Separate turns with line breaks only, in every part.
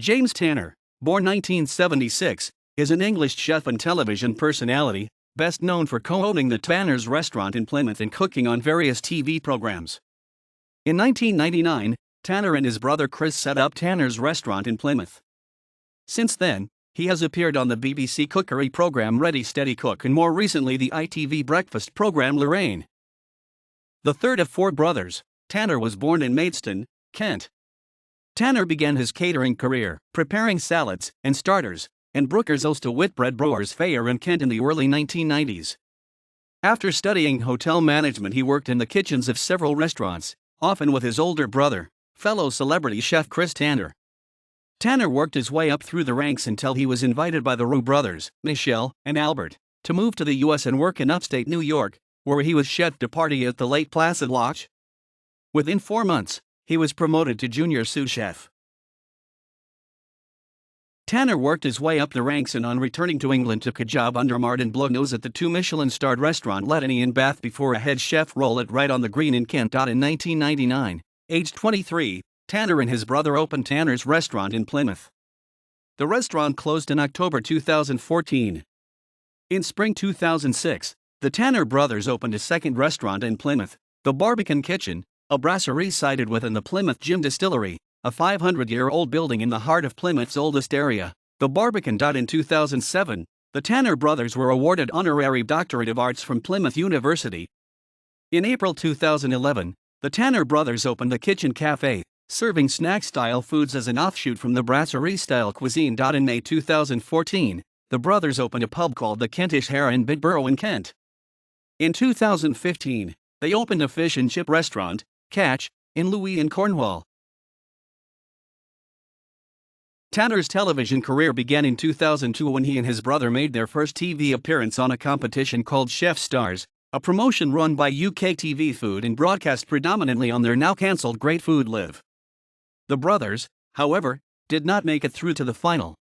James Tanner, born 1976, is an English chef and television personality, best known for co-owning the Tanner's restaurant in Plymouth and cooking on various TV programs. In 1999, Tanner and his brother Chris set up Tanner's restaurant in Plymouth. Since then, he has appeared on the BBC cookery program Ready Steady Cook and more recently the ITV Breakfast program Lorraine. The third of four brothers, Tanner was born in Maidstone, Kent. Tanner began his catering career, preparing salads and starters, and Brooker's Oast to Whitbread Brewers Fair in Kent in the early 1990s. After studying hotel management, he worked in the kitchens of several restaurants, often with his older brother, fellow celebrity chef Chris Tanner. Tanner worked his way up through the ranks until he was invited by the Roux brothers, Michelle and Albert, to move to the U.S. and work in upstate New York, where he was chef de partie at the late Placid Lodge. Within 4 months, he was promoted to junior sous chef. Tanner worked his way up the ranks and on returning to England took a job under Martin Blognose at the 2 Michelin-starred restaurant Letany in Bath before a head chef role at Right on the Green in Kent. In 1999, aged 23, Tanner and his brother opened Tanner's restaurant in Plymouth. The restaurant closed in October 2014. In spring 2006, the Tanner brothers opened a second restaurant in Plymouth, the Barbican Kitchen, a brasserie sited within the Plymouth Gin Distillery, a 500-year-old building in the heart of Plymouth's oldest area, the Barbican. In 2007, the Tanner brothers were awarded honorary Doctorate of Arts from Plymouth University. In April 2011, the Tanner brothers opened a kitchen cafe, serving snack-style foods as an offshoot from the brasserie-style cuisine. In May 2014, the brothers opened a pub called the Kentish Hare in Bidborough in Kent. In 2015, they opened a fish and chip restaurant, Catch, in Louis in Cornwall. Tanner's television career began in 2002 when he and his brother made their first TV appearance on a competition called Chef Stars, a promotion run by UK TV Food and broadcast predominantly on their now-cancelled Great Food Live. The brothers, however, did not make it through to the final.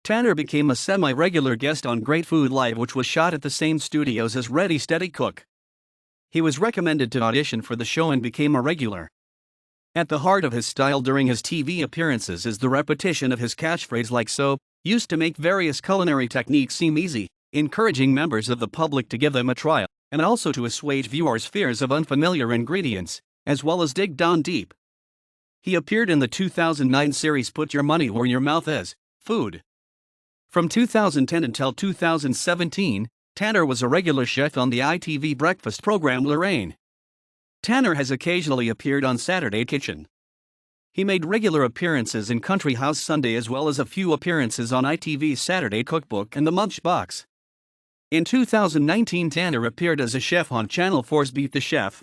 Tanner became a semi-regular guest on Great Food Live, which was shot at the same studios as Ready Steady Cook. He was recommended to audition for the show and became a regular. At the heart of his style during his TV appearances is the repetition of his catchphrase "like so," used to make various culinary techniques seem easy, encouraging members of the public to give them a try, and also to assuage viewers' fears of unfamiliar ingredients, as well as dig down deep. He appeared in the 2009 series Put Your Money Where Your Mouth Is, Food. From 2010 until 2017, Tanner was a regular chef on the ITV Breakfast program Lorraine. Tanner has occasionally appeared on Saturday Kitchen. He made regular appearances in Country House Sunday as well as a few appearances on ITV's Saturday Cookbook and The Munchbox. In 2019, Tanner appeared as a chef on Channel 4's Beat the Chef.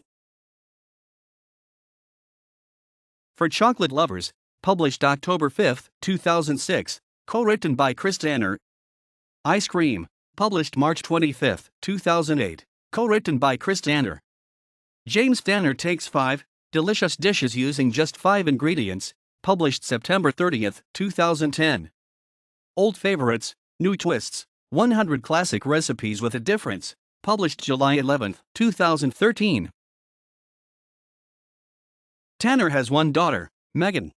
For Chocolate Lovers, published October 5, 2006, co-written by Chris Tanner. Ice Cream, published March 25, 2008, co-written by Chris Tanner. James Tanner Takes 5 Delicious Dishes Using Just 5 Ingredients, published September 30, 2010. Old Favorites, New Twists, 100 Classic Recipes with a Difference, published July 11, 2013. Tanner has one daughter, Megan.